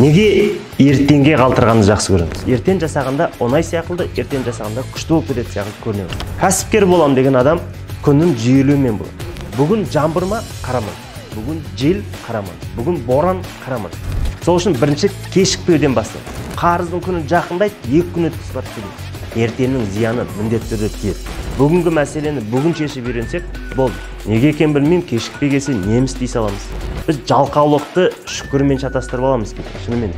Неге ертеңге қалтырғанды жақсы көреміз? Ертең жасағанда оңай сияқты, ертең жасағанда күшті болып кетеді сияқты көрінеді. Кәсіпкер болам деген адам күннің жүйелеуімен болады. Бүгін жаңбыр ма? Қараман. Бүгін жел? Қараман. Бүгін боран? Қараман. Сол үшін бірінші кешікпеуден бастайық. Қарыздың күні жақындайды, 2 күн өткізіп барып келеді. Ертеңнің зияны міндетті түрде тиеді. Бүгінгі мәселені бүгін шешіп үйренсек, болды. Неге екенін білмеймін, кешікпей келсе неміз дей саламыз. Біз жалқаулықты шүкірмен шатастырып аламыз кейде, шынымен.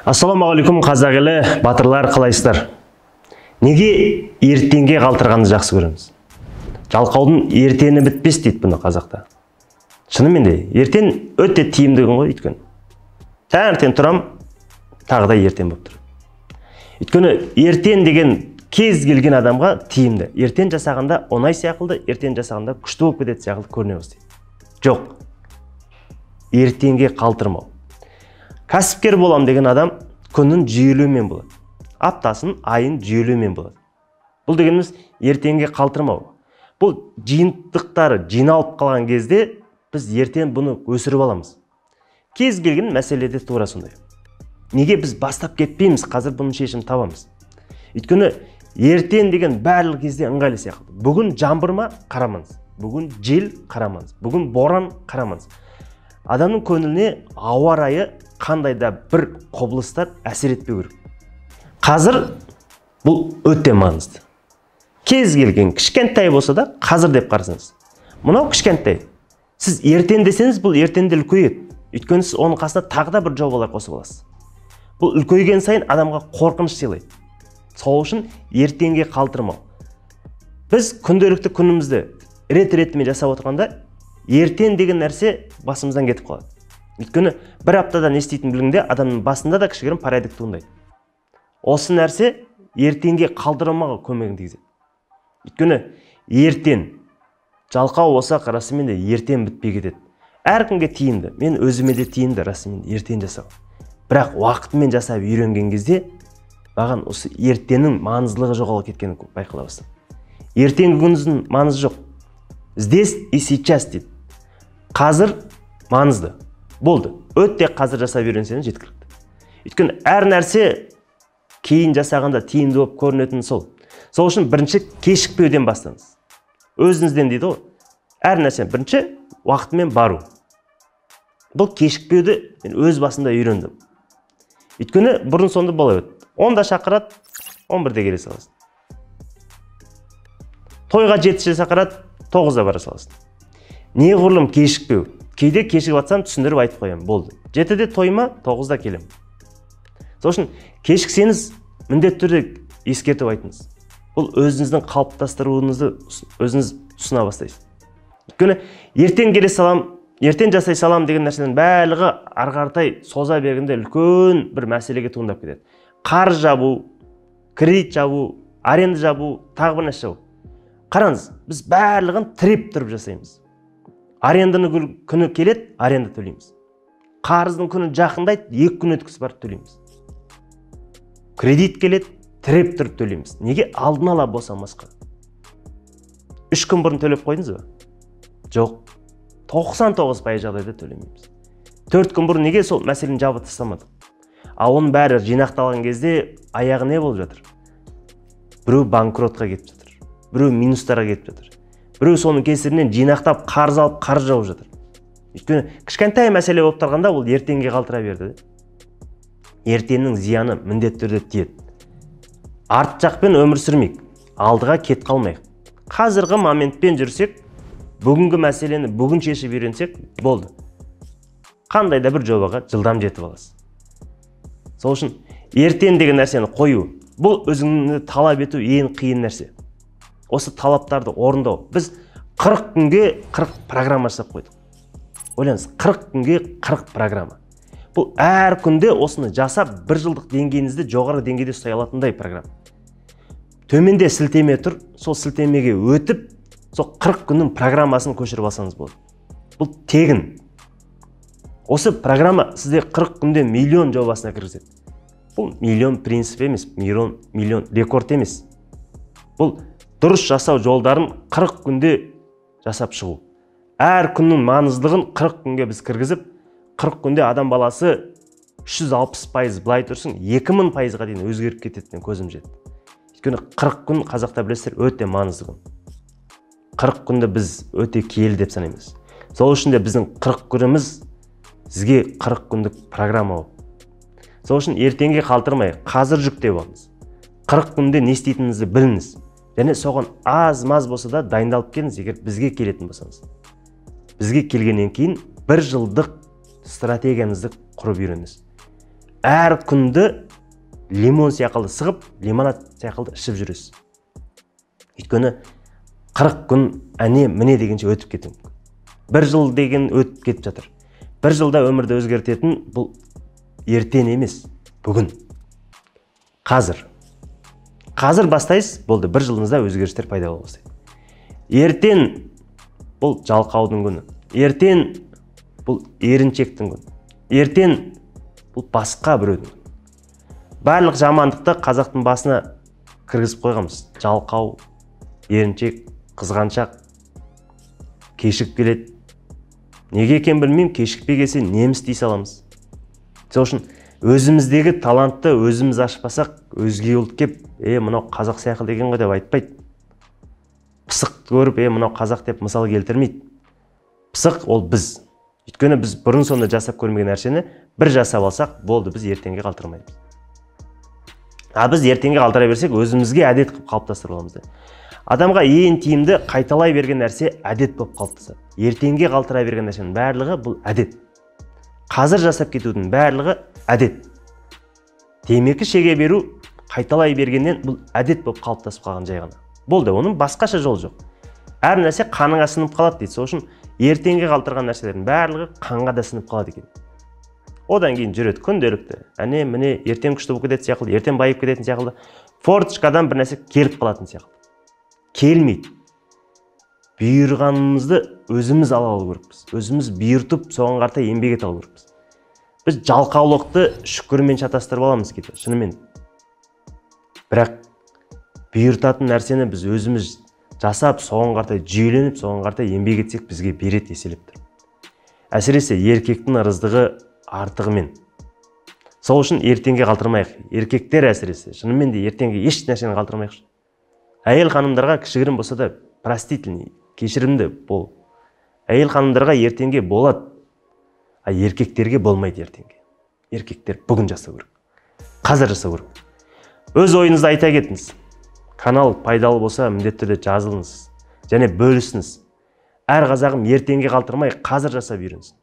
Ассалаумағалейкум қазақ елі, батырлар, қалайсыздар? Неге ертеңге қалтырғанды жақсы көреміз? Жалқаудың ертеңі бітпес дейді бұны қазақта. Шынымен де, ертең өте тиімді күн ғой өйткені. Таңертең тұрам, тағы да ертең болып тұр. Өйткені ертең деген кез келген адамға тиімді. Ертең жасағанда оңай сияқты, ертең жасағанда күшті болып кетеді сияқты көріне бастайды. Жоқ. Ертеңге қалтырмау. Кәсіпкер болам деген адам күнін жүйелеуімен болады. Аптасын, айын жүйелеуімен болады. Бұл дегеніміз ертеңге қалтырмау. Бұл жиынтықтары жиналып қалған кезде біз ертең бұны өсіріп аламыз. Кез келген мәселеде тура сондай. Неге біз бастап кетпейміз, қазір бұның шешімін табамыз. Өйткені ертең деген барлық кезде ыңғайлы сияқты. Бүгін жаңбыр ма? Қарамаңыз. Бүгін жел? Қарамаңыз. Бүгін боран? Қарамаңыз. Адамның көңіліне ауа райы қандай да бір құбылыстар әсер етпеу керек. Қазір бұл өте маңызды. Кез келген кішкентай болса да қазір деп қарасаңыз. Мынау кішкентай. Сіз ертең десеңіз, бұл ертеңде үлкейеді. Өйткені сіз оның қасына тағы да бір жобалар қосып аласыз. Бұл үлкейген сайын адамға қорқыныш сыйлайды. Сол үшін ертеңге қалтырмау. Біз күнделікті күнімізді рет-ретімен жасап отырғанда, ертең деген нәрсе басымыздан кетіп қалады. Өйткені бір аптада не істейтін білгенде адамның басында да кішігірім парадокс туындайды. Осы нәрсе ертеңге қалтырмауға көмегін тигізеді. Өйткені ертең жалқау болса расымен де ертең бітпей кетеді. Әркімге тиімді, мен өзіме де тиімді расымен ертең жасау. Бірақ уақытымен жасап үйренген кезде маған осы ертеңнің маңыздылығы жоғалып кеткенін байқала бастадым. Ертеңгі күніңіздің маңызы жоқ. Здесь и сейчас дейді. Қазір маңызды. Болды. Өте қазір жасап үйренсеңіз жеткілікті. Өйткені әр нәрсе кейін жасағанда тиімді болып көрінетіні сол. Сол үшін бірінші кешікпеуден бастаңыз. Өзіңізден дейді ғой. Әр нәрсе бірінші уақытымен бару. Бұл кешікпеуді мен өз басында үйрендім. Өйткені бұрын сонда бола өтті. 10-да шақырады, 11-де келе саласың. Тойға 7-де шақырады, 9-да бара саласың. Не ғұрлым кешікпеу. Кейде кешігіп атсам түсіндіріп айтып қоямын. Болды. 7-де тойма, 9-да келем. Сол үшін кешіксеңіз міндетті түрде ескертіп айтыңыз. Бұл өзіңіздің қалыптастыруыңызды өзіңіз ұсына бастайсыз. Өйткені ертең келе салам, ертең жасай салам деген нәрсенің барлығы арқартай соза бергенде үлкен бір мәселеге туындап кетеді. Қарыз жабу, кредит жабу, аренда жабу, тағы бір нәрсе жабу. Қараңыз, біз барлығын тіреп тұрып жасаймыз. Аренданың күні келеді, аренда төлейміз. Қарыздың күні жақындайды, 2 күн өткізіп барып төлейміз. Кредит келеді, тіреп тұрып төлейміз. Неге алдын ала босамасқа? 3 күн бұрын төлеп қойдыңыз ба? Жоқ. 99% жағдайда төлемейміз. 4 күн бұрын неге сол мәселені жабып тастамадық? Оның бәрі жинақталған кезде аяғы не болып жатыр? Біреу банкротқа кетіп жатыр. Біреу минустарға кетіп жатыр. Біреу соның кесірінен жинақтап қарыз алып қарыз жауып жатыр. Өйткені кішкентай мәселе болып тұрғанда ол ертеңге қалтыра берді. Ертеңнің зияны міндетті түрде тиеді. Арт жақпен өмір сүрмейік, алдыға кет қалмайық. Қазіргі моментпен жүрсек, бүгінгі мәселені бүгін шешіп үйренсек, болды. Қандай да бір жобаға жылдам жетіп аласыз. Сол үшін ертең деген нәрсені қою, бұл өзіңді талап ету ең қиын нәрсе. Осы талаптарды орындау. Біз 40 күнге 40 программа жасап қойдық. Ойлаңыз, 40 күнге 40 программа. Бұл әр күнде осыны жасап, бір жылдық деңгейіңізді жоғары деңгейде ұстай алатындай программа. Төменде сілтеме тұр, сол сілтемеге өтіп, сол 40 күннің программасын көшіріп алсаңыз болады. Бұл тегін. Осы программа сізде 40 күнде миллион жобасына кіргізеді. Бұл миллион принцип емес, миллион рекорд емес. Бұл дұрыс жасау жолдарын 40 күнде жасап шығу. әр күннің маңыздылығын 40 күнге біз кіргізіп, 40 күнде адам баласы 360% былай тұрсын 2000%-ға дейін өзгеріп кететінен көзім жетті. Өйткені 40 күн қазақта білесіздер өте маңызды күн. 40 күнді біз өте киелі деп санаймыз. Сол үшін де біздің 40 күніміз сізге 40 күндік программа болып. Сол үшін ертеңге қалтырмай, қазір жүктеп алыңыз. 40 күнде не істейтініңізді біліңіз. Және соған аз-маз болса да дайындалып келіңіз, егер бізге келетін болсаңыз. Бізге келгеннен кейін 1 жылдық стратегияңызды құрып үйреніңіз. Әр күнді лимон сияқты сығып, лимонад сияқты ішіп жүресіз. Өйткені 40 күн міне дегенше өтіп кетті. 1 жыл деген өтіп кетіп жатыр. 1 жылда өмірді өзгертетін бұл ертең емес, бүгін. Қазір бастайсыз, болды, 1 жылыңызда өзгерістер пайда бола бастайды. Ертең бұл жалқаудың күні. Ертең бұл еріншектің күні. Ертең бұл басқа біреудің күні. Барлық жамандықты қазақтың басына кіргізіп қойғанбыз. Жалқау, еріншек, қызғаншақ, кешігіп келеді. Неге екен білмеймін, кешікпей келсе неміз дей саламыз. Сол үшін өзіміздегі талантты өзіміз ашпасақ, өзге ұлт кеп, мынау қазақ сияқты деген ғой деп айтпайды. Пысық көріп, мынау қазақ деп мысал келтірмейді. Пысық ол біз. Өйткені біз бұрын сонда жасап көрмеген нәрсені бір жасап алсақ, болды, біз ертеңге қалтырмаймыз. Біз ертеңге қалтыра берсек, өзімізге әдет қылып қалыптастырып аламыз. Адамға ең тиімді қайталай берген нәрсе әдет болып қалыптасады. Ертеңге қалтыра берген нәрсенің барлығы бұл әдет. Қазір жасап кетудің барлығы әдет. Темекі шеге беру қайталай бергеннен бұл әдет болып қалыптасып қалған жай ғана. Болды, оның басқаша жол жоқ. Әр нәрсе қаныңа сынып қалады дейді. Сол үшін ертеңге қалтырған нәрселердің барлығы қанға да сынып қалады екен. Одан кейін жүреді күнделікті. Міне ертең күшті болып кететін сияқты, ертең байып кететін сияқты, форточкадан бір нәрсе келіп қалатын сияқты. Келмейді. Бұйырғанымызды өзіміз ала алу керекпіз. Өзіміз бұйыртып, соған қарата еңбек ете алу керекпіз. Біз жалқаулықты шүкірмен шатастырып аламыз кейде, шынымен. Бірақ бұйыртатын нәрсені біз өзіміз жасап, соған қарата жүйеленіп, соған қарата еңбек етсек, бізге береді еселеп тұр. Әсіресе еркектің ырыздығы артығымен. Сол үшін ертеңге қалтырмайық. Еркектер әсіресе, шынымен де ертеңге еш нәрсені қалтырмайықшы. Әйел ханымдарға кішігірім болса да простительный, кешірімді бол. Әйел ханымдарға ертеңге болады, а еркектерге болмайды ертеңге. Еркектер бүгін жасау керек. Қазір жасау керек. Өз ойыңызды айта кетіңіз. Канал пайдалы болса, міндетті түрде жазылыңыз және бөлісіңіз. Әр қазағым ертеңге қалтырмай, қазір жасап үйренсін.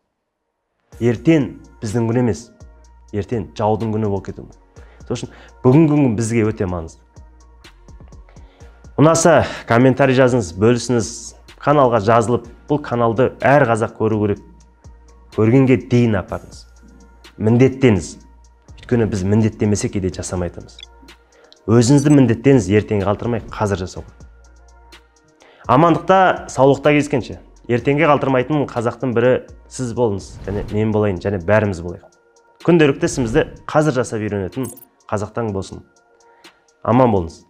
Ертең біздің күн емес, ертең жаудың күні болып кетуі мүмкін. Сол үшін бүгінгі күн бізге өте маңызды. Ұнаса, комментарий жазыңыз, бөлісіңіз, каналға жазылып, бұл каналды әр қазақ көру керек. Көргенге дейін апарыңыз. Міндеттеңіз. Өйткені біз міндеттемесек кейде жасамайтынбыз. Өзіңізді міндеттеңіз, ертеңге қалтырмай, қазір жасау. Амандықта, саулықта кездескенше. Ертеңге қалтырмайтын қазақтың бірі сіз болыңыз, және мен болайын, және бәріміз болайық. Күнделікті ісімізді қазір жасап үйренетін қазақтан болсын. Аман болыңыз.